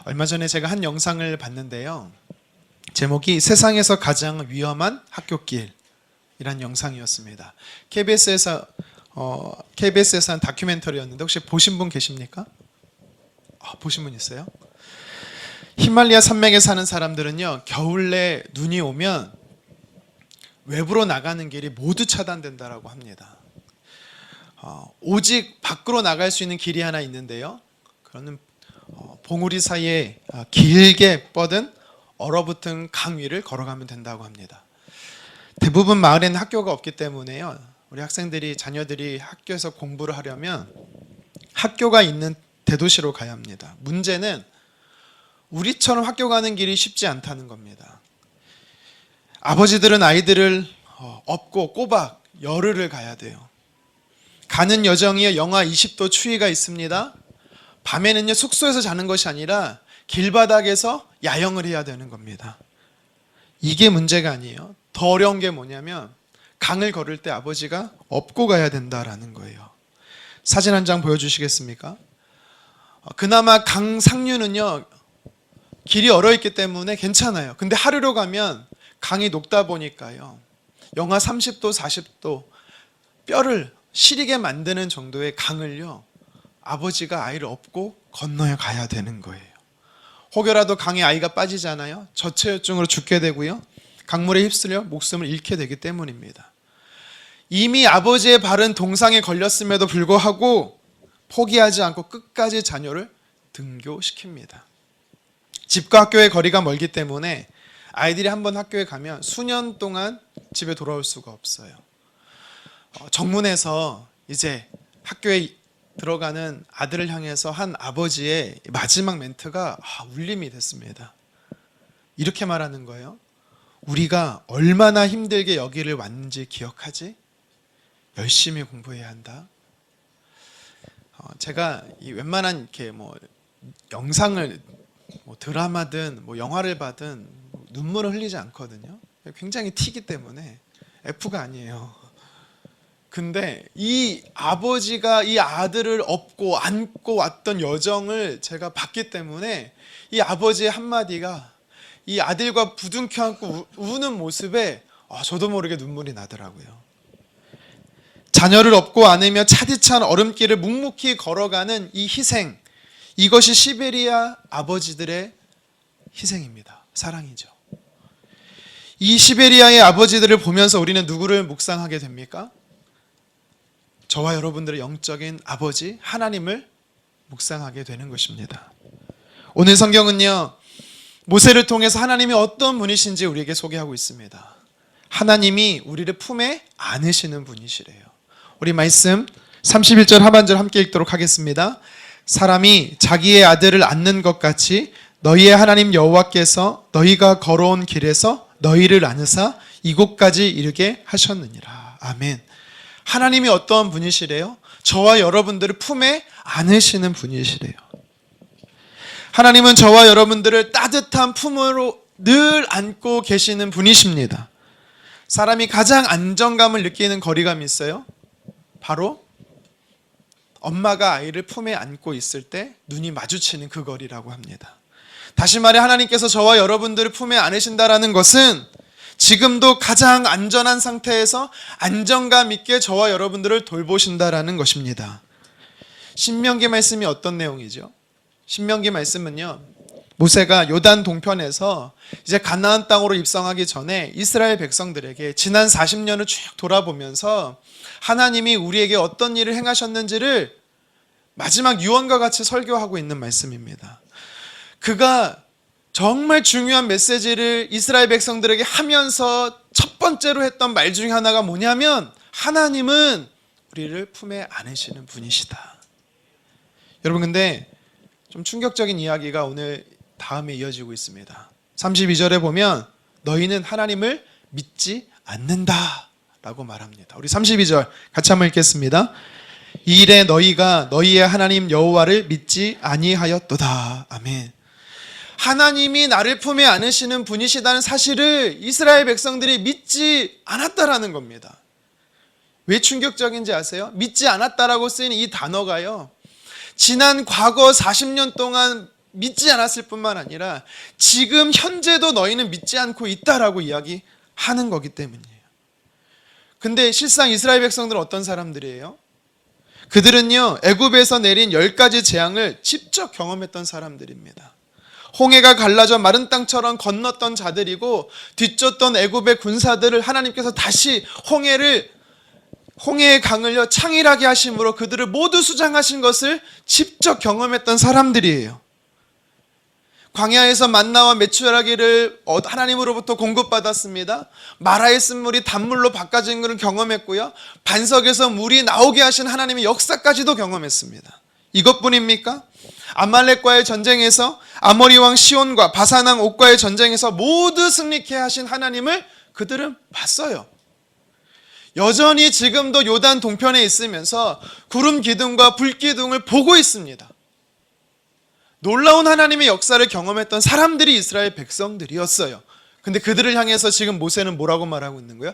얼마 전에 제가 한 영상을 봤는데요. 제목이 세상에서 가장 위험한 학교길이란 영상이었습니다. KBS에서 한 다큐멘터리였는데 혹시 보신 분 계십니까? 보신 분 있어요? 히말라야 산맥에 사는 사람들은요, 겨울에 눈이 오면 외부로 나가는 길이 모두 차단된다라고 합니다. 오직 밖으로 나갈 수 있는 길이 하나 있는데요. 그거는 봉우리 사이에 길게 뻗은 얼어붙은 강 위를 걸어가면 된다고 합니다. 대부분 마을에는 학교가 없기 때문에요. 우리 학생들이, 자녀들이 학교에서 공부를 하려면 학교가 있는 대도시로 가야 합니다. 문제는 우리처럼 학교 가는 길이 쉽지 않다는 겁니다. 아버지들은 아이들을 업고 꼬박 열흘을 가야 돼요. 가는 여정이 영하 20도 추위가 있습니다. 밤에는요, 숙소에서 자는 것이 아니라 길바닥에서 야영을 해야 되는 겁니다. 이게 문제가 아니에요. 더 어려운 게 뭐냐면 강을 걸을 때 아버지가 업고 가야 된다라는 거예요. 사진 한 장 보여주시겠습니까? 그나마 강 상류는요, 길이 얼어있기 때문에 괜찮아요. 근데 하루로 가면 강이 녹다 보니까요, 영하 30도, 40도 뼈를 시리게 만드는 정도의 강을요, 아버지가 아이를 업고 건너야 가야 되는 거예요. 혹여라도 강에 아이가 빠지잖아요. 저체온증으로 죽게 되고요, 강물에 휩쓸려 목숨을 잃게 되기 때문입니다. 이미 아버지의 발은 동상에 걸렸음에도 불구하고 포기하지 않고 끝까지 자녀를 등교시킵니다. 집과 학교의 거리가 멀기 때문에 아이들이 한번 학교에 가면 수년 동안 집에 돌아올 수가 없어요. 정문에서 이제 학교에 들어가는 아들을 향해서 한 아버지의 마지막 멘트가 울림이 됐습니다. 이렇게 말하는 거예요. 우리가 얼마나 힘들게 여기를 왔는지 기억하지? 열심히 공부해야 한다. 제가 이 웬만한 이렇게 영상을 드라마든 영화를 봐든 눈물을 흘리지 않거든요. 굉장히 T이기 때문에 F가 아니에요. 근데 이 아버지가 이 아들을 업고 안고 왔던 여정을 제가 봤기 때문에 이 아버지의 한마디가 이 아들과 부둥켜 안고 우는 모습에 저도 모르게 눈물이 나더라고요. 자녀를 업고 안으며 차디찬 얼음길을 묵묵히 걸어가는 이 희생, 이것이 시베리아 아버지들의 희생입니다. 사랑이죠. 이 시베리아의 아버지들을 보면서 우리는 누구를 묵상하게 됩니까? 저와 여러분들의 영적인 아버지 하나님을 묵상하게 되는 것입니다. 오늘 성경은요, 모세를 통해서 하나님이 어떤 분이신지 우리에게 소개하고 있습니다. 하나님이 우리를 품에 안으시는 분이시래요. 우리 말씀 31절 하반절 함께 읽도록 하겠습니다. 사람이 자기의 아들을 안는 것 같이 너희의 하나님 여호와께서 너희가 걸어온 길에서 너희를 안으사 이곳까지 이르게 하셨느니라. 아멘. 하나님이 어떠한 분이시래요? 저와 여러분들을 품에 안으시는 분이시래요. 하나님은 저와 여러분들을 따뜻한 품으로 늘 안고 계시는 분이십니다. 사람이 가장 안정감을 느끼는 거리감이 있어요. 바로 엄마가 아이를 품에 안고 있을 때 눈이 마주치는 그 거리라고 합니다. 다시 말해 하나님께서 저와 여러분들을 품에 안으신다라는 것은 지금도 가장 안전한 상태에서 안정감 있게 저와 여러분들을 돌보신다라는 것입니다. 신명기 말씀이 어떤 내용이죠? 신명기 말씀은요, 모세가 요단 동편에서 이제 가나안 땅으로 입성하기 전에 이스라엘 백성들에게 지난 40년을 쭉 돌아보면서 하나님이 우리에게 어떤 일을 행하셨는지를 마지막 유언과 같이 설교하고 있는 말씀입니다. 그가 정말 중요한 메시지를 이스라엘 백성들에게 하면서 첫 번째로 했던 말 중에 하나가 뭐냐면 하나님은 우리를 품에 안으시는 분이시다. 여러분, 근데 좀 충격적인 이야기가 오늘 다음에 이어지고 있습니다. 32절에 보면 너희는 하나님을 믿지 않는다 라고 말합니다. 우리 32절 같이 한번 읽겠습니다. 이 일에 너희가 너희의 하나님 여호와를 믿지 아니하였도다. 아멘. 하나님이 나를 품에 안으시는 분이시다는 사실을 이스라엘 백성들이 믿지 않았다라는 겁니다. 왜 충격적인지 아세요? 믿지 않았다라고 쓰인 이 단어가요, 지난 과거 40년 동안 믿지 않았을 뿐만 아니라 지금 현재도 너희는 믿지 않고 있다라고 이야기하는 거기 때문이에요. 근데 실상 이스라엘 백성들은 어떤 사람들이에요? 그들은요, 애굽에서 내린 10가지 재앙을 직접 경험했던 사람들입니다. 홍해가 갈라져 마른 땅처럼 건넜던 자들이고, 뒤쫓던 애굽의 군사들을 하나님께서 다시 홍해의 강을요 창일하게 하심으로 그들을 모두 수장하신 것을 직접 경험했던 사람들이에요. 광야에서 만나와 메추라기를 하나님으로부터 공급받았습니다. 마라의 쓴물이 단물로 바꿔진 것을 경험했고요, 반석에서 물이 나오게 하신 하나님의 역사까지도 경험했습니다. 이것뿐입니까? 아말렉과의 전쟁에서, 아모리 왕 시온과 바산 왕 옥과의 전쟁에서 모두 승리케 하신 하나님을 그들은 봤어요. 여전히 지금도 요단 동편에 있으면서 구름 기둥과 불 기둥을 보고 있습니다. 놀라운 하나님의 역사를 경험했던 사람들이 이스라엘 백성들이었어요. 근데 그들을 향해서 지금 모세는 뭐라고 말하고 있는 거예요?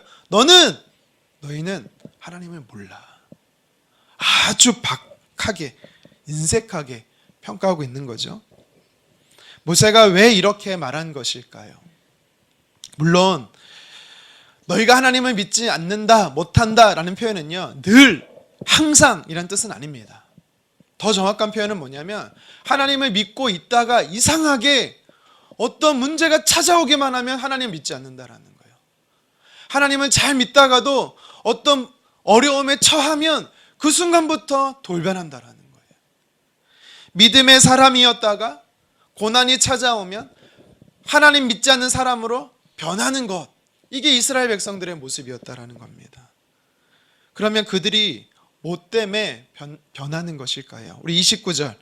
너희는 하나님을 몰라. 아주 박하게, 인색하게 평가하고 있는 거죠. 모세가 왜 이렇게 말한 것일까요? 물론 너희가 하나님을 믿지 않는다, 못한다 라는 표현은요, 늘, 항상 이란 뜻은 아닙니다. 더 정확한 표현은 뭐냐면, 하나님을 믿고 있다가 이상하게 어떤 문제가 찾아오기만 하면 하나님을 믿지 않는다라는 거예요. 하나님을 잘 믿다가도 어떤 어려움에 처하면 그 순간부터 돌변한다라는 거예요. 믿음의 사람이었다가 고난이 찾아오면 하나님 믿지 않는 사람으로 변하는 것, 이게 이스라엘 백성들의 모습이었다라는 겁니다. 그러면 그들이 뭐 때문에 변하는 것일까요? 우리 29절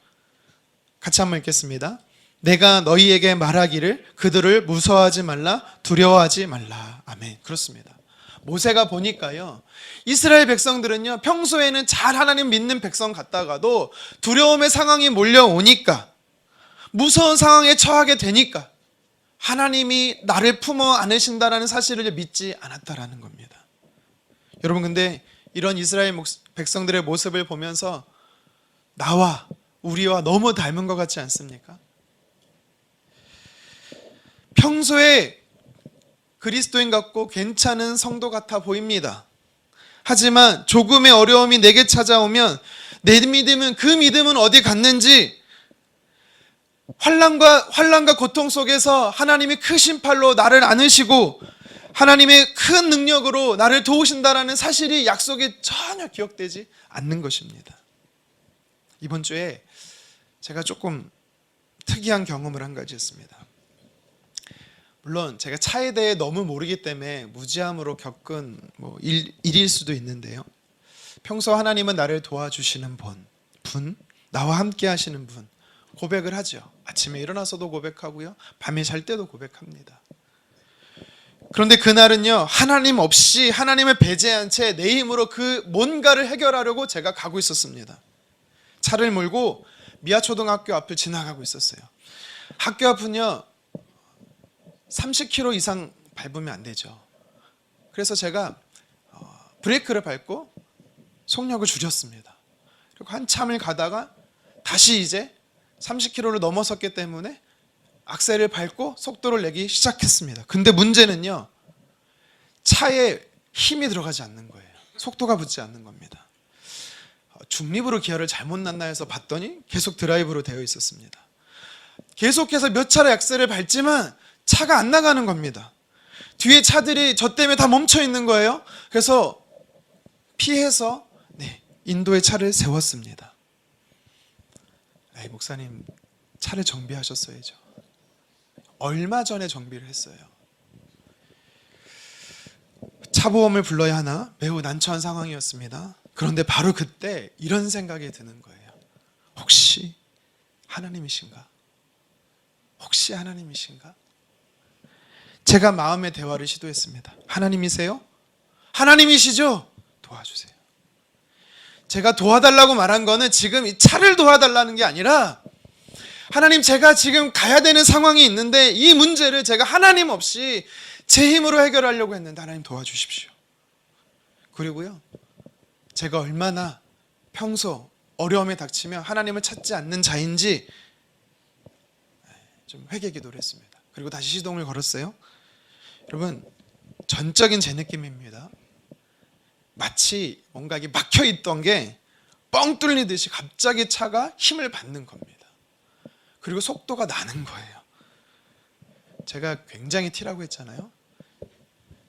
같이 한번 읽겠습니다. 내가 너희에게 말하기를 그들을 무서워하지 말라, 두려워하지 말라. 아멘. 그렇습니다. 모세가 보니까요, 이스라엘 백성들은요, 평소에는 잘 하나님 믿는 백성 같다가도 두려움의 상황이 몰려오니까, 무서운 상황에 처하게 되니까 하나님이 나를 품어 안으신다라는 사실을 믿지 않았다라는 겁니다. 여러분, 근데 이런 이스라엘 백성들의 모습을 보면서 나와 우리와 너무 닮은 것 같지 않습니까? 평소에 그리스도인 같고 괜찮은 성도 같아 보입니다. 하지만 조금의 어려움이 내게 찾아오면 내 믿음은, 그 믿음은 어디 갔는지, 환난과 고통 속에서 하나님이 크신 팔로 나를 안으시고 하나님의 큰 능력으로 나를 도우신다라는 사실이 약속에 전혀 기억되지 않는 것입니다. 이번 주에 제가 조금 특이한 경험을 한 가지 했습니다. 물론 제가 차에 대해 너무 모르기 때문에 무지함으로 겪은 일일 수도 있는데요, 평소 하나님은 나를 도와주시는 분, 나와 함께 하시는 분, 고백을 하죠. 아침에 일어나서도 고백하고요, 밤에 잘 때도 고백합니다. 그런데 그날은요, 하나님 없이, 하나님을 배제한 채 내 힘으로 그 뭔가를 해결하려고 제가 가고 있었습니다. 차를 몰고 미아초등학교 앞을 지나가고 있었어요. 학교 앞은요 30km 이상 밟으면 안 되죠. 그래서 제가 브레이크를 밟고 속력을 줄였습니다. 그리고 한참을 가다가 다시 이제 30km를 넘어섰기 때문에 악셀을 밟고 속도를 내기 시작했습니다. 근데 문제는요, 차에 힘이 들어가지 않는 거예요. 속도가 붙지 않는 겁니다. 중립으로 기어를 잘못 놨나 해서 봤더니 계속 드라이브로 되어 있었습니다. 계속해서 몇 차례 악셀을 밟지만 차가 안 나가는 겁니다. 뒤에 차들이 저 때문에 다 멈춰 있는 거예요. 그래서 피해서 인도에 차를 세웠습니다. 목사님, 차를 정비하셨어야죠. 얼마 전에 정비를 했어요. 차보험을 불러야 하나 매우 난처한 상황이었습니다. 그런데 바로 그때 이런 생각이 드는 거예요. 혹시 하나님이신가? 혹시 하나님이신가? 제가 마음의 대화를 시도했습니다. 하나님이세요? 하나님이시죠? 도와주세요. 제가 도와달라고 말한 거는 지금 이 차를 도와달라는 게 아니라, 하나님, 제가 지금 가야 되는 상황이 있는데 이 문제를 제가 하나님 없이 제 힘으로 해결하려고 했는데 하나님 도와주십시오. 그리고요, 제가 얼마나 평소 어려움에 닥치며 하나님을 찾지 않는 자인지 좀 회개 기도를 했습니다. 그리고 다시 시동을 걸었어요. 여러분, 전적인 제 느낌입니다. 마치 뭔가 이게 막혀 있던 게 뻥 뚫리듯이 갑자기 차가 힘을 받는 겁니다. 그리고 속도가 나는 거예요. 제가 굉장히 티라고 했잖아요.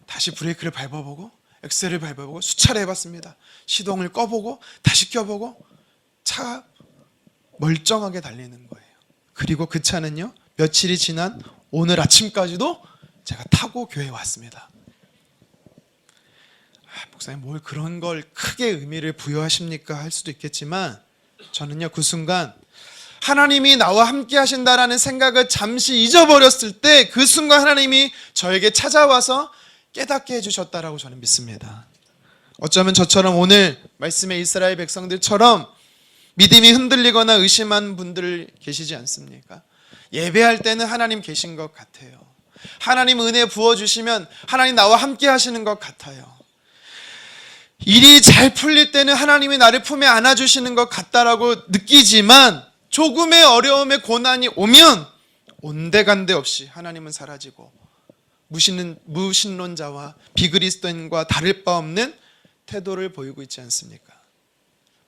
다시 브레이크를 밟아보고 엑셀을 밟아보고 수차례 해봤습니다. 시동을 꺼보고 다시 껴보고 차가 멀쩡하게 달리는 거예요. 그리고 그 차는요, 며칠이 지난 오늘 아침까지도 제가 타고 교회에 왔습니다. 목사님 뭘 그런 걸 크게 의미를 부여하십니까? 할 수도 있겠지만 저는요, 그 순간 하나님이 나와 함께 하신다라는 생각을 잠시 잊어버렸을 때 그 순간 하나님이 저에게 찾아와서 깨닫게 해주셨다라고 저는 믿습니다. 어쩌면 저처럼 오늘 말씀의 이스라엘 백성들처럼 믿음이 흔들리거나 의심한 분들 계시지 않습니까? 예배할 때는 하나님 계신 것 같아요. 하나님 은혜 부어주시면 하나님 나와 함께 하시는 것 같아요. 일이 잘 풀릴 때는 하나님이 나를 품에 안아주시는 것 같다라고 느끼지만 조금의 어려움의 고난이 오면 온데간데 없이 하나님은 사라지고 무신론자와 비그리스도인과 다를 바 없는 태도를 보이고 있지 않습니까?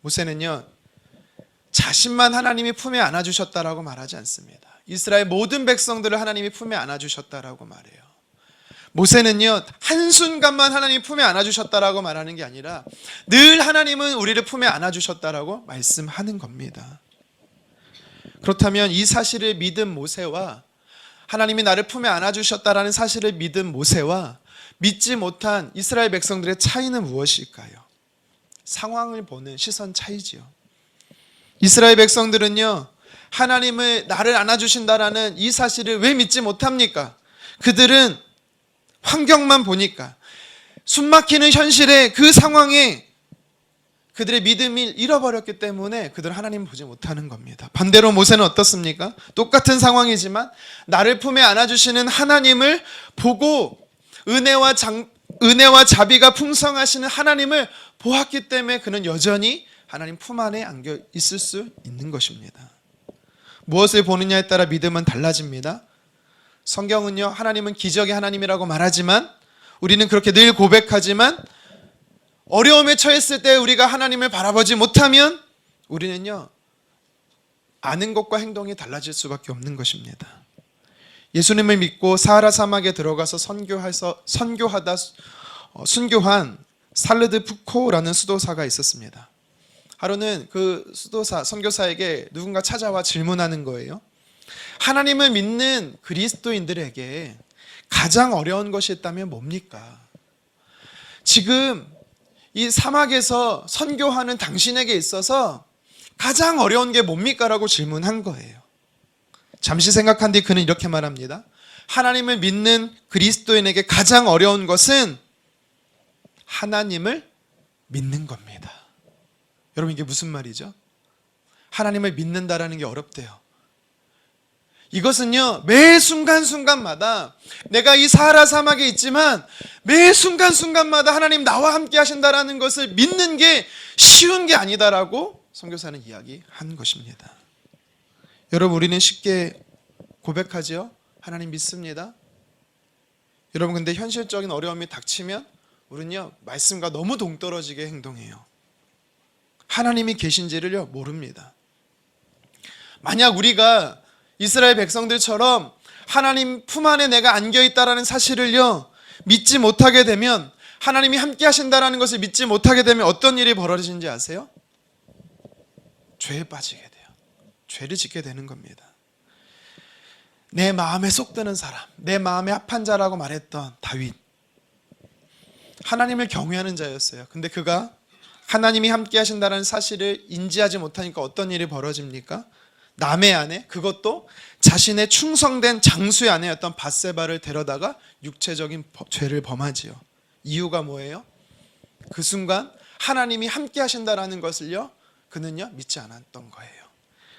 모세는요, 자신만 하나님이 품에 안아주셨다라고 말하지 않습니다. 이스라엘 모든 백성들을 하나님이 품에 안아주셨다라고 말해요. 모세는요, 한순간만 하나님 품에 안아주셨다라고 말하는 게 아니라 늘 하나님은 우리를 품에 안아주셨다라고 말씀하는 겁니다. 그렇다면 이 사실을 믿은 모세와 하나님이 나를 품에 안아주셨다라는 사실을 믿은 모세와 믿지 못한 이스라엘 백성들의 차이는 무엇일까요? 상황을 보는 시선 차이지요. 이스라엘 백성들은요, 하나님을 나를 안아주신다라는 이 사실을 왜 믿지 못합니까? 그들은 환경만 보니까 숨막히는 현실에 그 상황에 그들의 믿음을 잃어버렸기 때문에 그들은 하나님을 보지 못하는 겁니다. 반대로 모세는 어떻습니까? 똑같은 상황이지만 나를 품에 안아주시는 하나님을 보고 은혜와 자비가 풍성하시는 하나님을 보았기 때문에 그는 여전히 하나님 품 안에 안겨 있을 수 있는 것입니다. 무엇을 보느냐에 따라 믿음은 달라집니다. 성경은요, 하나님은 기적의 하나님이라고 말하지만 우리는 그렇게 늘 고백하지만 어려움에 처했을 때 우리가 하나님을 바라보지 못하면 우리는요, 아는 것과 행동이 달라질 수밖에 없는 것입니다. 예수님을 믿고 사하라 사막에 들어가서 순교한 살르드 푸코라는 수도사가 있었습니다. 하루는 그 수도사, 선교사에게 누군가 찾아와 질문하는 거예요. 하나님을 믿는 그리스도인들에게 가장 어려운 것이 있다면 뭡니까? 지금 이 사막에서 선교하는 당신에게 있어서 가장 어려운 게 뭡니까? 라고 질문한 거예요. 잠시 생각한 뒤 그는 이렇게 말합니다. 하나님을 믿는 그리스도인에게 가장 어려운 것은 하나님을 믿는 겁니다. 여러분, 이게 무슨 말이죠? 하나님을 믿는다라는 게 어렵대요. 이것은요, 매 순간순간마다 내가 이 사하라 사막에 있지만 매 순간순간마다 하나님 나와 함께 하신다라는 것을 믿는 게 쉬운 게 아니다라고 선교사는 이야기한 것입니다. 여러분, 우리는 쉽게 고백하죠. 하나님 믿습니다. 여러분, 근데 현실적인 어려움이 닥치면 우리는요, 말씀과 너무 동떨어지게 행동해요. 하나님이 계신지를요, 모릅니다. 만약 우리가 이스라엘 백성들처럼 하나님 품 안에 내가 안겨있다라는 사실을요, 믿지 못하게 되면, 하나님이 함께 하신다라는 것을 믿지 못하게 되면 어떤 일이 벌어지는지 아세요? 죄에 빠지게 돼요. 죄를 짓게 되는 겁니다. 내 마음에 쏙 드는 사람, 내 마음에 합한 자라고 말했던 다윗, 하나님을 경외하는 자였어요. 근데 그가 하나님이 함께 하신다는 사실을 인지하지 못하니까 어떤 일이 벌어집니까? 남의 아내, 그것도 자신의 충성된 장수의 아내였던 밧세바를 데려다가 육체적인 죄를 범하지요. 이유가 뭐예요? 그 순간 하나님이 함께 하신다라는 것을요, 그는요, 믿지 않았던 거예요.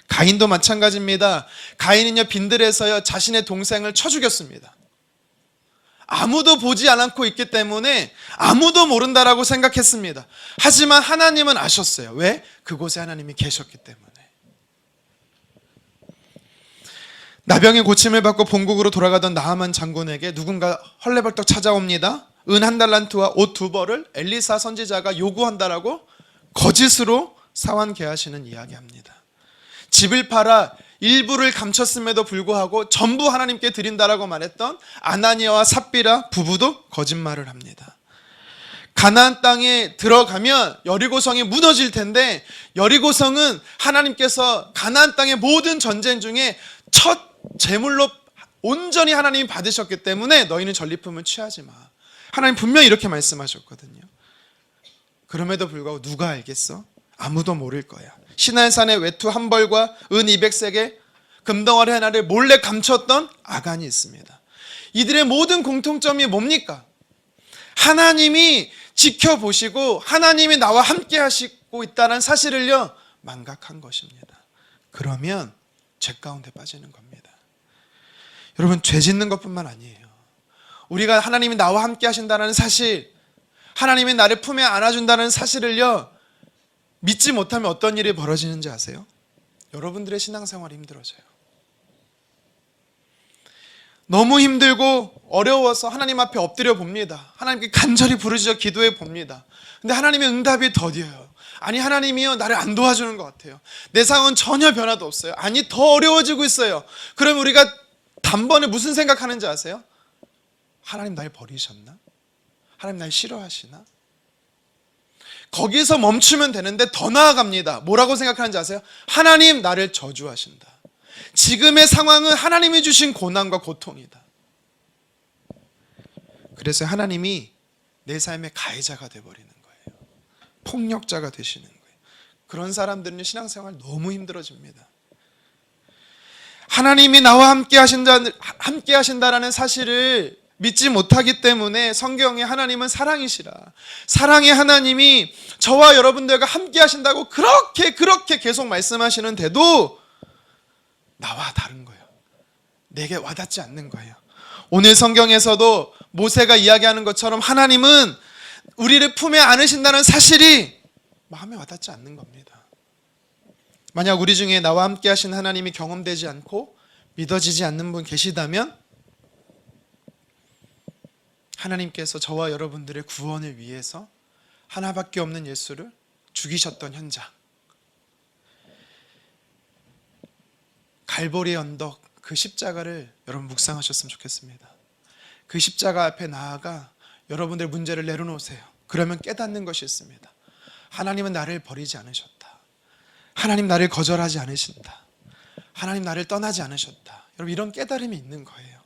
가인도 마찬가지입니다. 가인은요, 빈들에서요, 자신의 동생을 쳐 죽였습니다. 아무도 보지 않고 있기 때문에 아무도 모른다라고 생각했습니다. 하지만 하나님은 아셨어요. 왜? 그곳에 하나님이 계셨기 때문에. 나병의 고침을 받고 본국으로 돌아가던 나하만 장군에게 누군가 헐레벌떡 찾아옵니다. 은 1달란트와 옷 2벌을 엘리사 선지자가 요구한다라고 거짓으로 사환 계하시는 이야기합니다. 집을 팔아 일부를 감췄음에도 불구하고 전부 하나님께 드린다라고 말했던 아나니아와 삽비라 부부도 거짓말을 합니다. 가나안 땅에 들어가면 여리고성이 무너질 텐데 여리고성은 하나님께서 가나안 땅의 모든 전쟁 중에 첫 제물로 온전히 하나님이 받으셨기 때문에 너희는 전리품을 취하지 마. 하나님 분명히 이렇게 말씀하셨거든요. 그럼에도 불구하고 누가 알겠어? 아무도 모를 거야. 시날산의 외투 1벌과 은 200섹에 금덩어리 하나를 몰래 감췄던 아간이 있습니다. 이들의 모든 공통점이 뭡니까? 하나님이 지켜보시고 하나님이 나와 함께 하시고 있다는 사실을요 망각한 것입니다. 그러면 죄 가운데 빠지는 겁니다. 여러분, 죄 짓는 것뿐만 아니에요. 우리가 하나님이 나와 함께 하신다는 사실, 하나님이 나를 품에 안아준다는 사실을요 믿지 못하면 어떤 일이 벌어지는지 아세요? 여러분들의 신앙생활이 힘들어져요. 너무 힘들고 어려워서 하나님 앞에 엎드려 봅니다. 하나님께 간절히 부르짖어 기도해 봅니다. 근데 하나님의 응답이 더뎌요. 아니, 하나님이요 나를 안 도와주는 것 같아요. 내 상황은 전혀 변화도 없어요. 아니, 더 어려워지고 있어요. 그럼 우리가 단번에 무슨 생각하는지 아세요? 하나님 날 버리셨나? 하나님 날 싫어하시나? 거기서 멈추면 되는데 더 나아갑니다. 뭐라고 생각하는지 아세요? 하나님 나를 저주하신다. 지금의 상황은 하나님이 주신 고난과 고통이다. 그래서 하나님이 내 삶의 가해자가 되어버리는 거예요. 폭력자가 되시는 거예요. 그런 사람들은 신앙생활 너무 힘들어집니다. 하나님이 나와 함께 하신다라는 사실을 믿지 못하기 때문에 성경에 하나님은 사랑이시라, 사랑의 하나님이 저와 여러분들과 함께 하신다고 그렇게 계속 말씀하시는데도 나와 다른 거예요. 내게 와닿지 않는 거예요. 오늘 성경에서도 모세가 이야기하는 것처럼 하나님은 우리를 품에 안으신다는 사실이 마음에 와닿지 않는 겁니다. 만약 우리 중에 나와 함께 하신 하나님이 경험되지 않고 믿어지지 않는 분 계시다면 하나님께서 저와 여러분들의 구원을 위해서 하나밖에 없는 예수를 죽이셨던 현장, 갈보리 언덕 그 십자가를 여러분 묵상하셨으면 좋겠습니다. 그 십자가 앞에 나아가 여러분들 문제를 내려놓으세요. 그러면 깨닫는 것이 있습니다. 하나님은 나를 버리지 않으셨다. 하나님 나를 거절하지 않으신다. 하나님 나를 떠나지 않으셨다. 여러분, 이런 깨달음이 있는 거예요.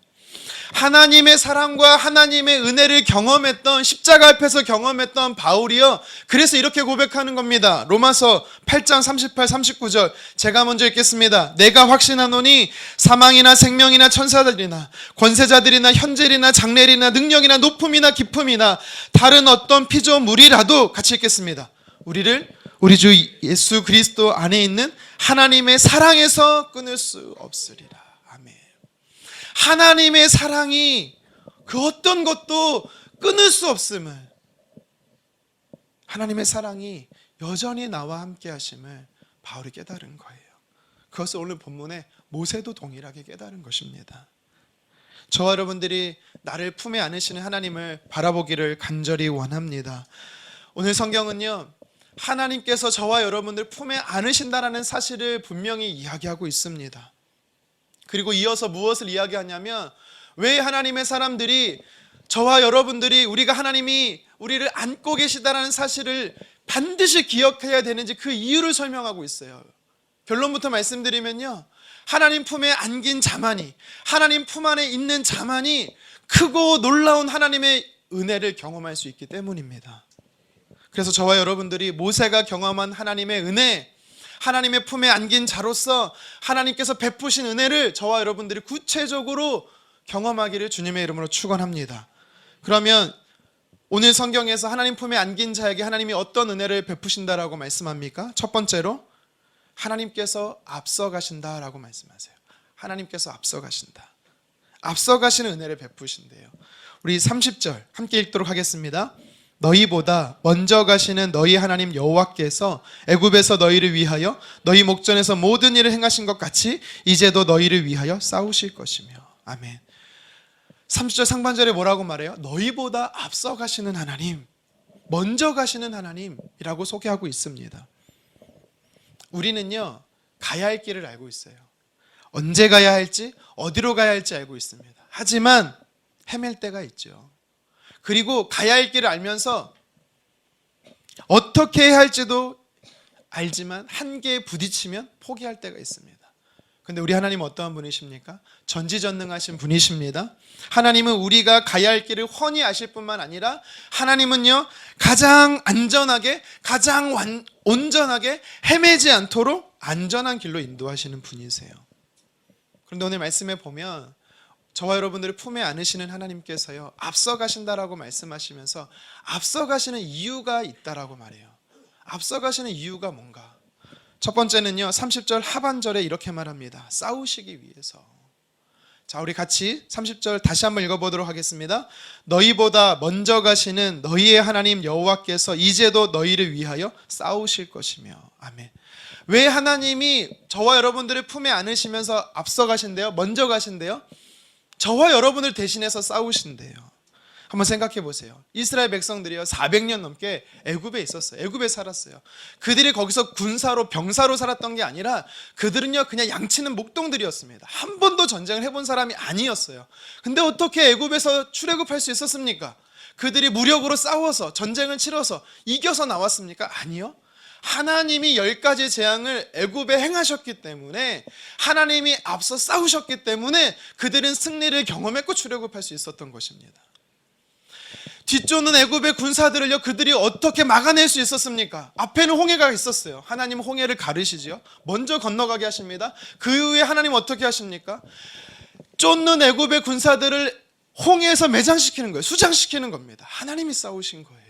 하나님의 사랑과 하나님의 은혜를 경험했던, 십자가 앞에서 경험했던 바울이요, 그래서 이렇게 고백하는 겁니다. 로마서 8장 38, 39절 제가 먼저 읽겠습니다. 내가 확신하노니 사망이나 생명이나 천사들이나 권세자들이나 현재일이나 장래일이나 능력이나 높음이나 깊음이나 다른 어떤 피조물이라도, 같이 읽겠습니다. 우리를 우리 주 예수 그리스도 안에 있는 하나님의 사랑에서 끊을 수 없으리라. 아멘. 하나님의 사랑이 그 어떤 것도 끊을 수 없음을, 하나님의 사랑이 여전히 나와 함께 하심을 바울이 깨달은 거예요. 그것을 오늘 본문에 모세도 동일하게 깨달은 것입니다. 저와 여러분들이 나를 품에 안으시는 하나님을 바라보기를 간절히 원합니다. 오늘 성경은요, 하나님께서 저와 여러분들 품에 안으신다라는 사실을 분명히 이야기하고 있습니다. 그리고 이어서 무엇을 이야기하냐면, 왜 하나님의 사람들이, 저와 여러분들이, 우리가 하나님이 우리를 안고 계시다라는 사실을 반드시 기억해야 되는지 그 이유를 설명하고 있어요. 결론부터 말씀드리면요, 하나님 품에 안긴 자만이, 하나님 품 안에 있는 자만이 크고 놀라운 하나님의 은혜를 경험할 수 있기 때문입니다. 그래서 저와 여러분들이 모세가 경험한 하나님의 은혜, 하나님의 품에 안긴 자로서 하나님께서 베푸신 은혜를 저와 여러분들이 구체적으로 경험하기를 주님의 이름으로 축원합니다. 그러면 오늘 성경에서 하나님 품에 안긴 자에게 하나님이 어떤 은혜를 베푸신다라고 말씀합니까? 첫 번째로 하나님께서 앞서가신다라고 말씀하세요. 하나님께서 앞서가신다. 앞서가시는 은혜를 베푸신대요. 우리 30절 함께 읽도록 하겠습니다. 너희보다 먼저 가시는 너희 하나님 여호와께서 애굽에서 너희를 위하여 너희 목전에서 모든 일을 행하신 것 같이 이제도 너희를 위하여 싸우실 것이며. 아멘. 30절 상반절에 뭐라고 말해요? 너희보다 앞서 가시는 하나님, 먼저 가시는 하나님이라고 소개하고 있습니다. 우리는요, 가야 할 길을 알고 있어요. 언제 가야 할지, 어디로 가야 할지 알고 있습니다. 하지만 헤맬 때가 있죠. 그리고 가야 할 길을 알면서 어떻게 해야 할지도 알지만 한계에 부딪히면 포기할 때가 있습니다. 근데 우리 하나님은 어떠한 분이십니까? 전지전능하신 분이십니다. 하나님은 우리가 가야 할 길을 훤히 아실 뿐만 아니라 하나님은요, 가장 안전하게, 가장 온전하게 헤매지 않도록 안전한 길로 인도하시는 분이세요. 그런데 오늘 말씀에 보면 저와 여러분들을 품에 안으시는 하나님께서요, 앞서 가신다라고 말씀하시면서 앞서 가시는 이유가 있다라고 말해요. 앞서 가시는 이유가 뭔가? 첫 번째는요, 30절 하반절에 이렇게 말합니다. 싸우시기 위해서. 자, 우리 같이 30절 다시 한번 읽어보도록 하겠습니다. 너희보다 먼저 가시는 너희의 하나님 여호와께서 이제도 너희를 위하여 싸우실 것이며. 아멘. 왜 하나님이 저와 여러분들을 품에 안으시면서 앞서 가신대요? 먼저 가신대요? 저와 여러분을 대신해서 싸우신대요. 한번 생각해 보세요. 이스라엘 백성들이요, 400년 넘게 애굽에 있었어요. 애굽에 살았어요. 그들이 거기서 군사로 병사로 살았던 게 아니라 그들은요, 그냥 양치는 목동들이었습니다. 한 번도 전쟁을 해본 사람이 아니었어요. 근데 어떻게 애굽에서 출애굽할 수 있었습니까? 그들이 무력으로 싸워서 전쟁을 치러서 이겨서 나왔습니까? 아니요. 하나님이 10가지 재앙을 애굽에 행하셨기 때문에, 하나님이 앞서 싸우셨기 때문에 그들은 승리를 경험했고 출애굽할 수 있었던 것입니다. 뒤쫓는 애굽의 군사들을요, 그들이 어떻게 막아낼 수 있었습니까? 앞에는 홍해가 있었어요. 하나님은 홍해를 가르시지요. 먼저 건너가게 하십니다. 그 이후에 하나님 어떻게 하십니까? 쫓는 애굽의 군사들을 홍해에서 매장시키는 거예요. 수장시키는 겁니다. 하나님이 싸우신 거예요.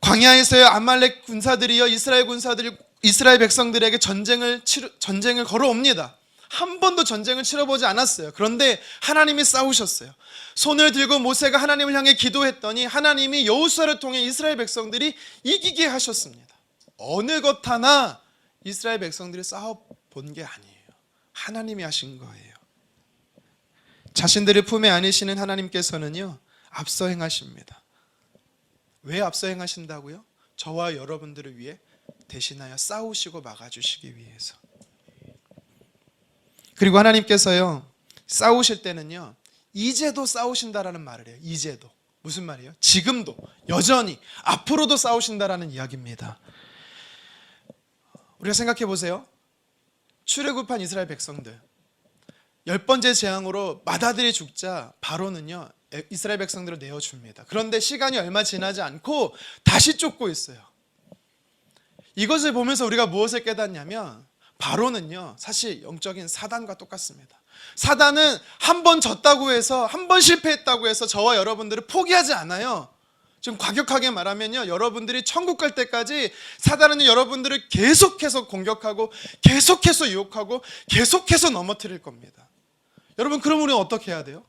광야에서의 아말렉 군사들이요, 이스라엘 백성들에게 전쟁을 걸어옵니다. 한 번도 전쟁을 치러보지 않았어요. 그런데 하나님이 싸우셨어요. 손을 들고 모세가 하나님을 향해 기도했더니 하나님이 여호수아를 통해 이스라엘 백성들이 이기게 하셨습니다. 어느 것 하나 이스라엘 백성들이 싸워본 게 아니에요. 하나님이 하신 거예요. 자신들을 품에 안으시는 하나님께서는요, 앞서 행하십니다. 왜 앞서 행하신다고요? 저와 여러분들을 위해 대신하여 싸우시고 막아주시기 위해서. 그리고 하나님께서요, 싸우실 때는요, 이제도 싸우신다라는 말을 해요. 이제도. 무슨 말이에요? 지금도, 여전히, 앞으로도 싸우신다라는 이야기입니다. 우리가 생각해 보세요. 출애굽한 이스라엘 백성들, 10번째 재앙으로 맏아들이 죽자 바로는요, 이스라엘 백성들을 내어줍니다. 그런데 시간이 얼마 지나지 않고 다시 쫓고 있어요. 이것을 보면서 우리가 무엇을 깨닫냐면, 바로는요, 사실 영적인 사단과 똑같습니다. 사단은 한 번 졌다고 해서, 한 번 실패했다고 해서 저와 여러분들을 포기하지 않아요. 좀 과격하게 말하면요, 여러분들이 천국 갈 때까지 사단은 여러분들을 계속해서 공격하고, 계속해서 유혹하고, 계속해서 넘어뜨릴 겁니다. 여러분, 그럼 우리는 어떻게 해야 돼요?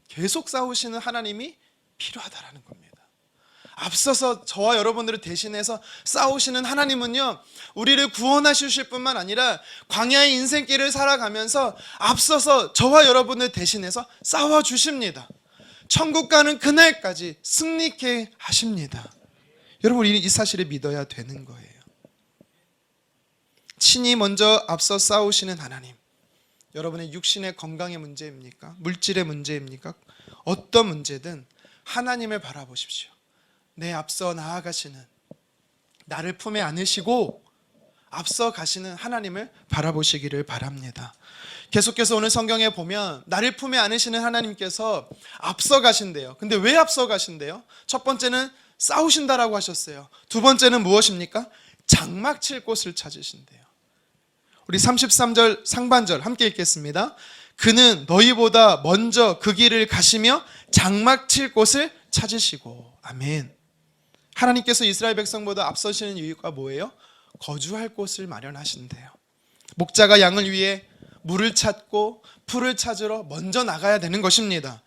계속 싸우시는 하나님이 필요하다라는 겁니다. 앞서서 저와 여러분들을 대신해서 싸우시는 하나님은요, 우리를 구원하실 뿐만 아니라 광야의 인생길을 살아가면서 앞서서 저와 여러분을 대신해서 싸워주십니다. 천국 가는 그날까지 승리케 하십니다. 여러분, 이 사실을 믿어야 되는 거예요. 친히 먼저 앞서 싸우시는 하나님, 여러분의 육신의 건강의 문제입니까? 물질의 문제입니까? 어떤 문제든 하나님을 바라보십시오. 내 앞서 나아가시는, 나를 품에 안으시고 앞서 가시는 하나님을 바라보시기를 바랍니다. 계속해서 오늘 성경에 보면 나를 품에 안으시는 하나님께서 앞서 가신대요. 근데 왜 앞서 가신대요? 첫 번째는 싸우신다라고 하셨어요. 두 번째는 무엇입니까? 장막 칠 곳을 찾으신대요. 우리 33절 상반절 함께 읽겠습니다. 그는 너희보다 먼저 그 길을 가시며 장막 칠 곳을 찾으시고. 아멘. 하나님께서 이스라엘 백성보다 앞서시는 이유가 뭐예요? 거주할 곳을 마련하신대요. 목자가 양을 위해 물을 찾고 풀을 찾으러 먼저 나가야 되는 것입니다.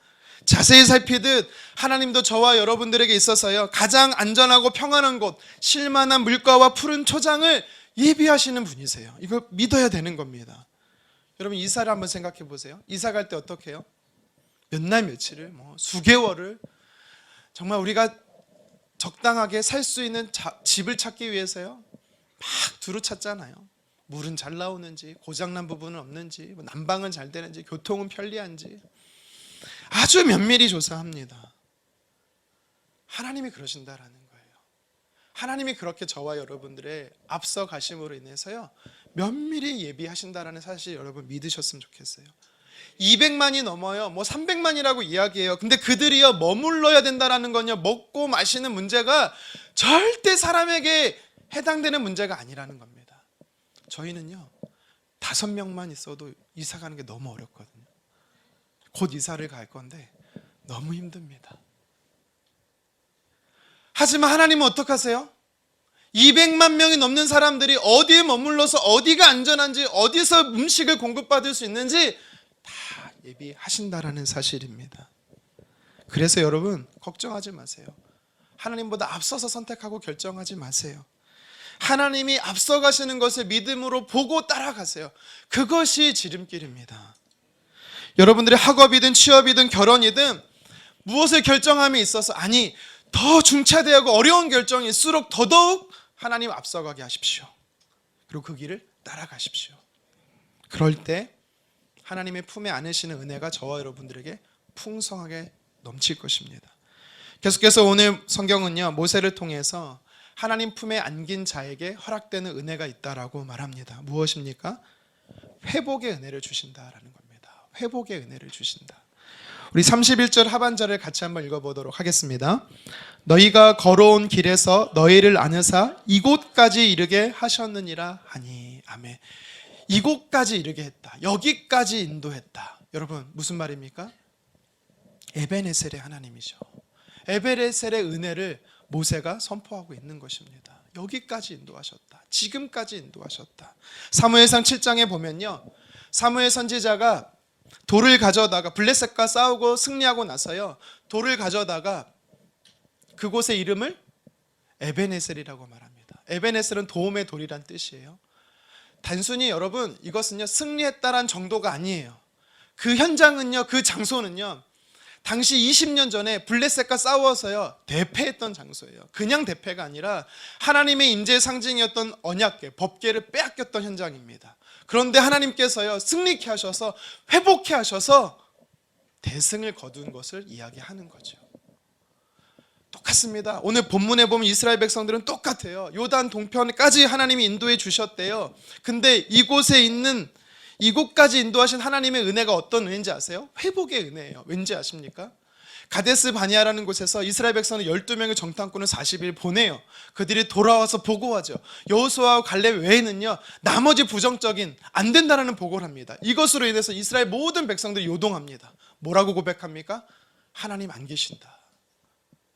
자세히 살피듯 하나님도 저와 여러분들에게 있어서요, 가장 안전하고 평안한 곳, 쉴만한 물가와 푸른 초장을 예비하시는 분이세요. 이걸 믿어야 되는 겁니다. 여러분, 이사를 한번 생각해 보세요. 이사 갈 때 어떻게 해요? 몇 날 며칠을, 수개월을 정말 우리가 적당하게 살 수 있는 집을 찾기 위해서요, 막 두루 찾잖아요. 물은 잘 나오는지, 고장난 부분은 없는지, 난방은 잘 되는지, 교통은 편리한지 아주 면밀히 조사합니다. 하나님이 그러신다라는 거예요. 하나님이 그렇게 저와 여러분들의 앞서 가심으로 인해서요, 면밀히 예비하신다라는 사실 여러분 믿으셨으면 좋겠어요. 200만이 넘어요. 300만이라고 이야기해요. 근데 그들이요, 머물러야 된다라는 건요, 먹고 마시는 문제가 절대 사람에게 해당되는 문제가 아니라는 겁니다. 저희는요, 5명만 있어도 이사 가는 게 너무 어렵거든요. 곧 이사를 갈 건데 너무 힘듭니다. 하지만 하나님은 어떻게 하세요? 200만 명이 넘는 사람들이 어디에 머물러서 어디가 안전한지, 어디서 음식을 공급받을 수 있는지 다 예비하신다라는 사실입니다. 그래서 여러분, 걱정하지 마세요. 하나님보다 앞서서 선택하고 결정하지 마세요. 하나님이 앞서가시는 것을 믿음으로 보고 따라가세요. 그것이 지름길입니다. 여러분들의 학업이든 취업이든 결혼이든 무엇을 결정함에 있어서, 더 중차대하고 어려운 결정일수록 더더욱 하나님 앞서가게 하십시오. 그리고 그 길을 따라가십시오. 그럴 때 하나님의 품에 안으시는 은혜가 저와 여러분들에게 풍성하게 넘칠 것입니다. 계속해서 오늘 성경은요, 모세를 통해서 하나님 품에 안긴 자에게 허락되는 은혜가 있다라고 말합니다. 무엇입니까? 회복의 은혜를 주신다라는 겁니다. 회복의 은혜를 주신다. 우리 31절 하반절을 같이 한번 읽어보도록 하겠습니다. 너희가 걸어온 길에서 너희를 안으사 이곳까지 이르게 하셨느니라 하니. 아멘. 이곳까지 이르게 했다. 여기까지 인도했다. 여러분, 무슨 말입니까? 에베네셀의 하나님이죠. 에베네셀의 은혜를 모세가 선포하고 있는 것입니다. 여기까지 인도하셨다. 지금까지 인도하셨다. 사무엘상 7장에 보면요, 사무엘 선지자가 돌을 가져다가 블레셋과 싸우고 승리하고 나서요, 돌을 가져다가 그곳의 이름을 에베네셀이라고 말합니다. 에베네셀은 도움의 돌이란 뜻이에요. 단순히 여러분, 이것은요, 승리했다란 정도가 아니에요. 그 현장은요, 그 장소는요, 당시 20년 전에 블레셋과 싸워서요, 대패했던 장소예요. 그냥 대패가 아니라 하나님의 임재의 상징이었던 언약궤, 법궤를 빼앗겼던 현장입니다. 그런데 하나님께서요, 승리케 하셔서, 회복케 하셔서 대승을 거둔 것을 이야기하는 거죠. 똑같습니다. 오늘 본문에 보면 이스라엘 백성들은 똑같아요. 요단 동편까지 하나님이 인도해 주셨대요. 근데 이곳까지 인도하신 하나님의 은혜가 어떤 은혜인지 아세요? 회복의 은혜예요. 왠지 아십니까? 가데스 바니아라는 곳에서 이스라엘 백성은 12명의 정탐꾼을 40일 보내요. 그들이 돌아와서 보고하죠. 여호수아와 갈렙 외에는요, 나머지 부정적인 안 된다라는 보고를 합니다. 이것으로 인해서 이스라엘 모든 백성들이 요동합니다. 뭐라고 고백합니까? 하나님 안 계신다.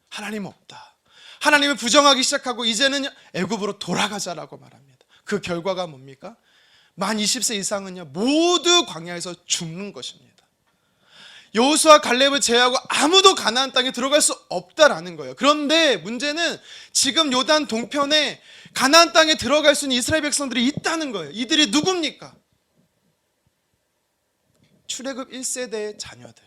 하나님 없다. 하나님을 부정하기 시작하고 이제는 애굽으로 돌아가자라고 말합니다. 그 결과가 뭡니까? 만 20세 이상은요, 모두 광야에서 죽는 것입니다. 여호수아 갈렙을 제외하고 아무도 가나안 땅에 들어갈 수 없다라는 거예요. 그런데 문제는 지금 요단 동편에 가나안 땅에 들어갈 수 있는 이스라엘 백성들이 있다는 거예요. 이들이 누굽니까? 출애굽 1세대의 자녀들,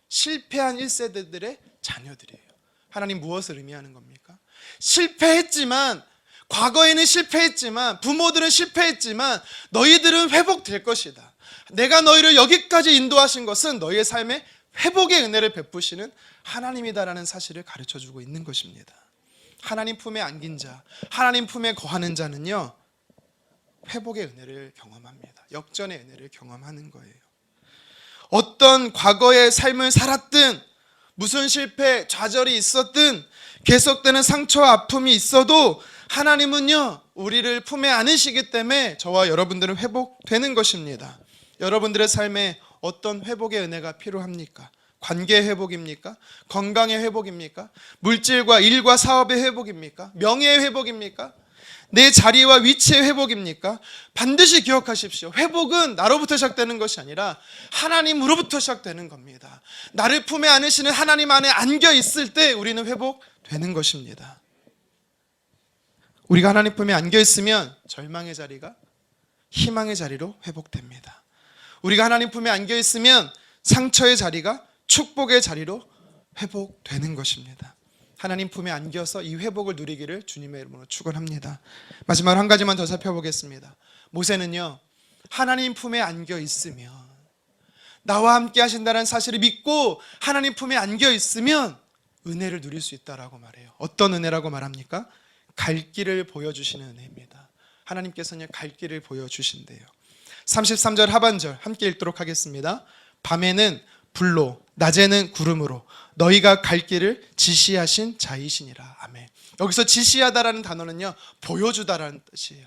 실패한 1세대들의 자녀들이에요. 하나님 무엇을 의미하는 겁니까? 실패했지만, 과거에는 실패했지만, 부모들은 실패했지만 너희들은 회복될 것이다. 내가 너희를 여기까지 인도하신 것은 너희의 삶에 회복의 은혜를 베푸시는 하나님이다라는 사실을 가르쳐주고 있는 것입니다. 하나님 품에 안긴 자, 하나님 품에 거하는 자는요, 회복의 은혜를 경험합니다. 역전의 은혜를 경험하는 거예요. 어떤 과거의 삶을 살았든, 무슨 실패, 좌절이 있었든, 계속되는 상처와 아픔이 있어도 하나님은요, 우리를 품에 안으시기 때문에 저와 여러분들은 회복되는 것입니다. 여러분들의 삶에 어떤 회복의 은혜가 필요합니까? 관계의 회복입니까? 건강의 회복입니까? 물질과 일과 사업의 회복입니까? 명예의 회복입니까? 내 자리와 위치의 회복입니까? 반드시 기억하십시오. 회복은 나로부터 시작되는 것이 아니라 하나님으로부터 시작되는 겁니다. 나를 품에 안으시는 하나님 안에 안겨 있을 때 우리는 회복되는 것입니다. 우리가 하나님 품에 안겨 있으면 절망의 자리가 희망의 자리로 회복됩니다. 우리가 하나님 품에 안겨 있으면 상처의 자리가 축복의 자리로 회복되는 것입니다. 하나님 품에 안겨서 이 회복을 누리기를 주님의 이름으로 축원합니다. 마지막으로 한 가지만 더 살펴보겠습니다. 모세는요, 하나님 품에 안겨 있으면, 나와 함께 하신다는 사실을 믿고 하나님 품에 안겨 있으면 은혜를 누릴 수 있다라고 말해요. 어떤 은혜라고 말합니까? 갈 길을 보여주시는 은혜입니다. 하나님께서는 갈 길을 보여주신대요. 33절 하반절 함께 읽도록 하겠습니다. 밤에는 불로 낮에는 구름으로 너희가 갈 길을 지시하신 자이시니라. 아멘. 여기서 지시하다라는 단어는요, 보여주다라는 뜻이에요.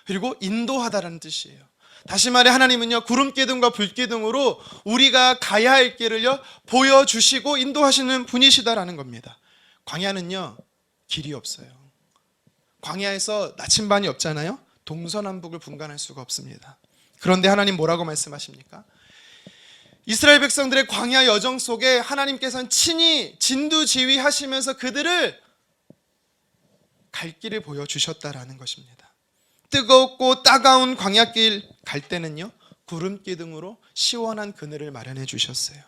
그리고 인도하다라는 뜻이에요. 다시 말해 하나님은요, 구름 기둥과 불 기둥으로 우리가 가야 할 길을요 보여주시고 인도하시는 분이시다라는 겁니다. 광야는요 길이 없어요. 광야에서 나침반이 없잖아요. 동서남북을 분간할 수가 없습니다. 그런데 하나님 뭐라고 말씀하십니까? 이스라엘 백성들의 광야 여정 속에 하나님께서는 친히 진두지휘하시면서 그들을 갈 길을 보여주셨다라는 것입니다. 뜨겁고 따가운 광야길 갈 때는요, 구름 기둥으로 시원한 그늘을 마련해 주셨어요.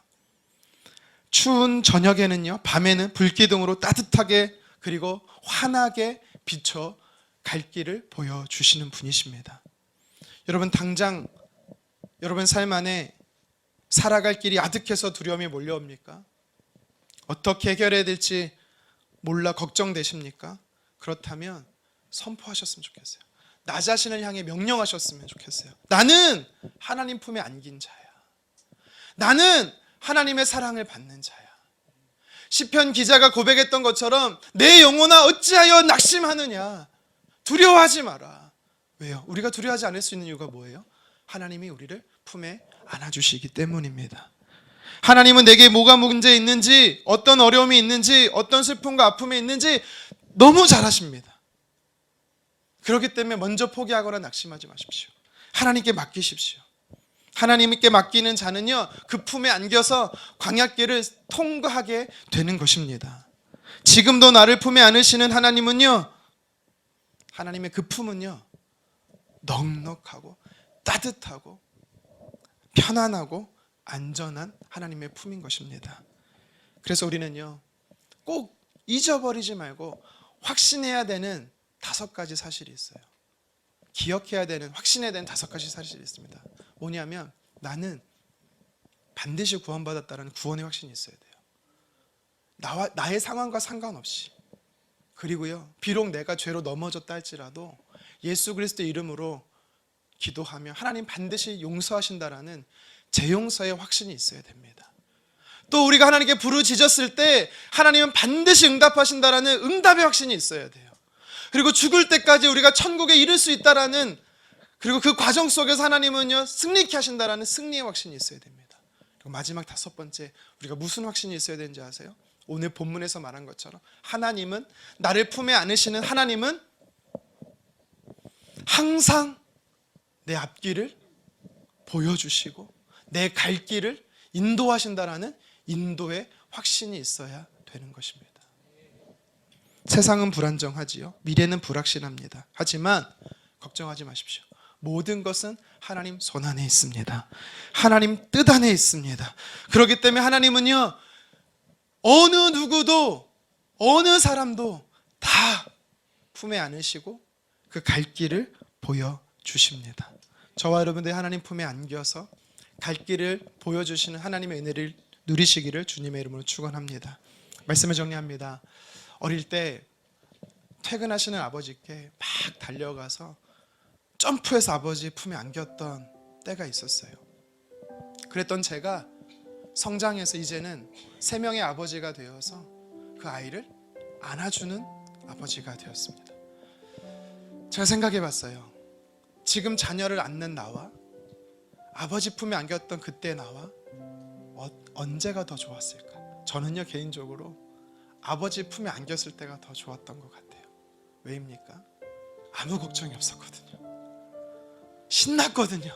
추운 저녁에는요, 밤에는 불 기둥으로 따뜻하게 그리고 환하게 비춰 갈 길을 보여주시는 분이십니다. 여러분, 당장 여러분 삶 안에 살아갈 길이 아득해서 두려움이 몰려옵니까? 어떻게 해결해야 될지 몰라 걱정되십니까? 그렇다면 선포하셨으면 좋겠어요. 나 자신을 향해 명령하셨으면 좋겠어요. 나는 하나님 품에 안긴 자야. 나는 하나님의 사랑을 받는 자야. 시편 기자가 고백했던 것처럼 내 영혼아 어찌하여 낙심하느냐. 두려워하지 마라. 왜요? 우리가 두려워하지 않을 수 있는 이유가 뭐예요? 하나님이 우리를 품에 안아주시기 때문입니다. 하나님은 내게 뭐가 문제 있는지, 어떤 어려움이 있는지, 어떤 슬픔과 아픔이 있는지 너무 잘 아십니다. 그렇기 때문에 먼저 포기하거나 낙심하지 마십시오. 하나님께 맡기십시오. 하나님께 맡기는 자는요, 그 품에 안겨서 광야길을 통과하게 되는 것입니다. 지금도 나를 품에 안으시는 하나님은요, 하나님의 그 품은요, 넉넉하고 따뜻하고 편안하고 안전한 하나님의 품인 것입니다. 그래서 우리는요, 꼭 잊어버리지 말고 확신해야 되는 5가지 사실이 있어요. 기억해야 되는, 확신해야 되는 5가지 사실이 있습니다. 뭐냐면, 나는 반드시 구원받았다는 구원의 확신이 있어야 돼요. 나의 상황과 상관없이. 그리고요, 비록 내가 죄로 넘어졌다 할지라도 예수 그리스도의 이름으로 기도하며 하나님 반드시 용서하신다라는 재용서의 확신이 있어야 됩니다. 또 우리가 하나님께 부르짖었을 때 하나님은 반드시 응답하신다라는 응답의 확신이 있어야 돼요. 그리고 죽을 때까지 우리가 천국에 이를 수 있다라는, 그리고 그 과정 속에서 하나님은요 승리케 하신다라는 승리의 확신이 있어야 됩니다. 그리고 마지막 5번째, 우리가 무슨 확신이 있어야 되는지 아세요? 오늘 본문에서 말한 것처럼 하나님은, 나를 품에 안으시는 하나님은 항상 내 앞길을 보여주시고 내 갈 길을 인도하신다라는 인도의 확신이 있어야 되는 것입니다. 세상은 불안정하지요. 미래는 불확실합니다. 하지만 걱정하지 마십시오. 모든 것은 하나님 손 안에 있습니다. 하나님 뜻 안에 있습니다. 그렇기 때문에 하나님은요, 어느 누구도, 어느 사람도 다 품에 안으시고 그 갈 길을 보여주십니다. 저와 여러분들이 하나님 품에 안겨서 갈 길을 보여주시는 하나님의 은혜를 누리시기를 주님의 이름으로 축원합니다. 말씀을 정리합니다. 어릴 때 퇴근하시는 아버지께 막 달려가서 점프해서 아버지 품에 안겼던 때가 있었어요. 그랬던 제가 성장해서 이제는 3명의 아버지가 되어서 그 아이를 안아주는 아버지가 되었습니다. 제가 생각해 봤어요. 지금 자녀를 안는 나와 아버지 품에 안겼던 그때 나와 언제가 더 좋았을까? 저는요, 개인적으로 아버지 품에 안겼을 때가 더 좋았던 것 같아요. 왜입니까? 아무 걱정이 없었거든요. 신났거든요.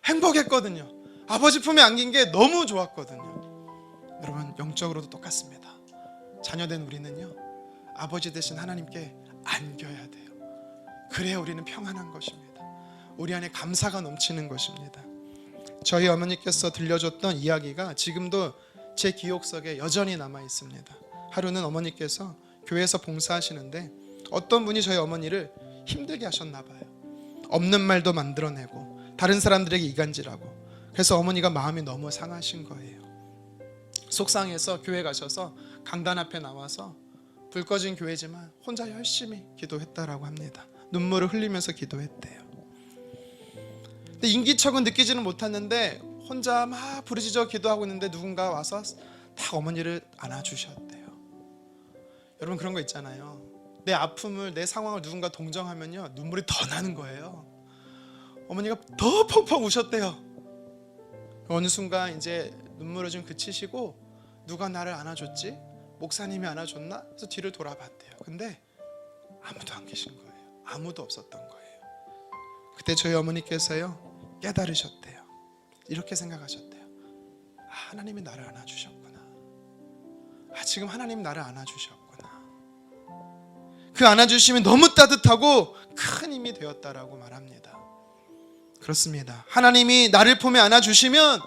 행복했거든요. 아버지 품에 안긴 게 너무 좋았거든요. 여러분, 영적으로도 똑같습니다. 자녀된 우리는요, 아버지 되신 하나님께 안겨야 돼요. 그래야 우리는 평안한 것입니다. 우리 안에 감사가 넘치는 것입니다. 저희 어머니께서 들려줬던 이야기가 지금도 제 기억 속에 여전히 남아 있습니다. 하루는 어머니께서 교회에서 봉사하시는데 어떤 분이 저희 어머니를 힘들게 하셨나 봐요. 없는 말도 만들어내고 다른 사람들에게 이간질하고, 그래서 어머니가 마음이 너무 상하신 거예요. 속상해서 교회 가셔서 강단 앞에 나와서 불 꺼진 교회지만 혼자 열심히 기도했다라고 합니다. 눈물을 흘리면서 기도했대요. 근데 인기척은 느끼지는 못했는데 혼자 막 부르짖어 기도하고 있는데 누군가 와서 딱 어머니를 안아주셨대요. 여러분, 그런 거 있잖아요. 내 아픔을, 내 상황을 누군가 동정하면요, 눈물이 더 나는 거예요. 어머니가 더 펑펑 우셨대요. 어느 순간 이제 눈물을 좀 그치시고 누가 나를 안아줬지? 목사님이 안아줬나? 그래서 뒤를 돌아봤대요. 근데 아무도 안 계신 거예요. 아무도 없었던 거예요. 그때 저희 어머니께서요, 깨달으셨대요. 이렇게 생각하셨대요. 하나님이 나를 안아주셨구나. 지금 하나님 나를 안아주셨구나. 그 안아주심이 너무 따뜻하고 큰 힘이 되었다라고 말합니다. 그렇습니다. 하나님이 나를 품에 안아주시면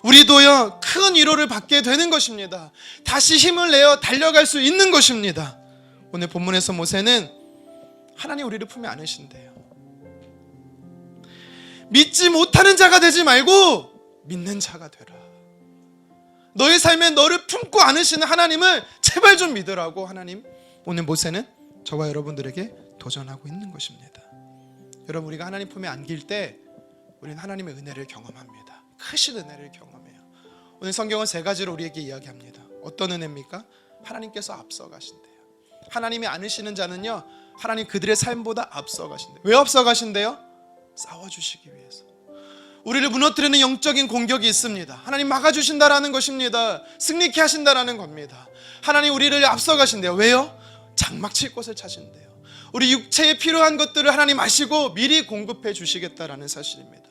우리도요, 큰 위로를 받게 되는 것입니다. 다시 힘을 내어 달려갈 수 있는 것입니다. 오늘 본문에서 모세는 하나님 우리를 품에 안으신대요. 믿지 못하는 자가 되지 말고 믿는 자가 되라. 너의 삶에 너를 품고 안으시는 하나님을 제발 좀 믿으라고 하나님, 오늘 모세는 저와 여러분들에게 도전하고 있는 것입니다. 여러분, 우리가 하나님 품에 안길 때 우리는 하나님의 은혜를 경험합니다. 크신 은혜를 경험해요. 오늘 성경은 세 가지로 우리에게 이야기합니다. 어떤 은혜입니까? 하나님께서 앞서가신대요. 하나님이 안으시는 자는요, 하나님 그들의 삶보다 앞서가신대요. 왜 앞서가신대요? 싸워주시기 위해서. 우리를 무너뜨리는 영적인 공격이 있습니다. 하나님 막아주신다라는 것입니다. 승리케 하신다라는 겁니다. 하나님 우리를 앞서가신대요. 왜요? 장막 칠 곳을 찾으신대요. 우리 육체에 필요한 것들을 하나님 아시고 미리 공급해 주시겠다라는 사실입니다.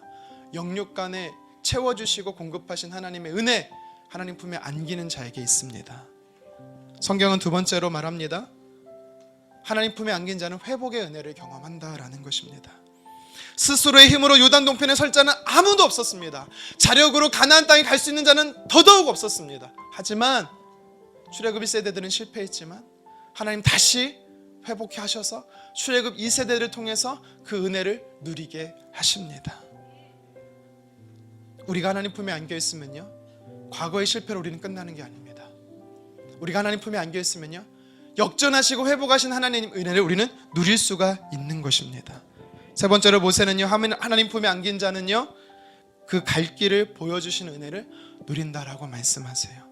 영육간에 채워주시고 공급하신 하나님의 은혜, 하나님 품에 안기는 자에게 있습니다. 성경은 두 번째로 말합니다. 하나님 품에 안긴 자는 회복의 은혜를 경험한다라는 것입니다. 스스로의 힘으로 요단 동편에 설 자는 아무도 없었습니다. 자력으로 가나안 땅에 갈 수 있는 자는 더더욱 없었습니다. 하지만 출애굽 1세대들은 실패했지만 하나님 다시 회복해 하셔서 출애굽 2세대를 통해서 그 은혜를 누리게 하십니다. 우리가 하나님 품에 안겨 있으면요, 과거의 실패로 우리는 끝나는 게 아닙니다. 우리가 하나님 품에 안겨 있으면요, 역전하시고 회복하신 하나님 은혜를 우리는 누릴 수가 있는 것입니다. 세 번째로 모세는요, 하나님 품에 안긴 자는요, 그 갈 길을 보여주신 은혜를 누린다라고 말씀하세요.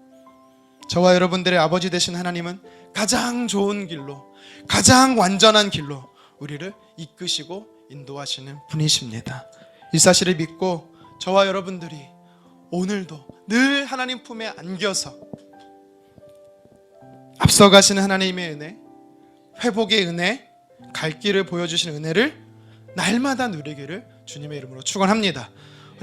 저와 여러분들의 아버지 되신 하나님은 가장 좋은 길로, 가장 완전한 길로 우리를 이끄시고 인도하시는 분이십니다. 이 사실을 믿고 저와 여러분들이 오늘도 늘 하나님 품에 안겨서 앞서가시는 하나님의 은혜, 회복의 은혜, 갈 길을 보여주시는 은혜를 날마다 누리기를 주님의 이름으로 축원합니다.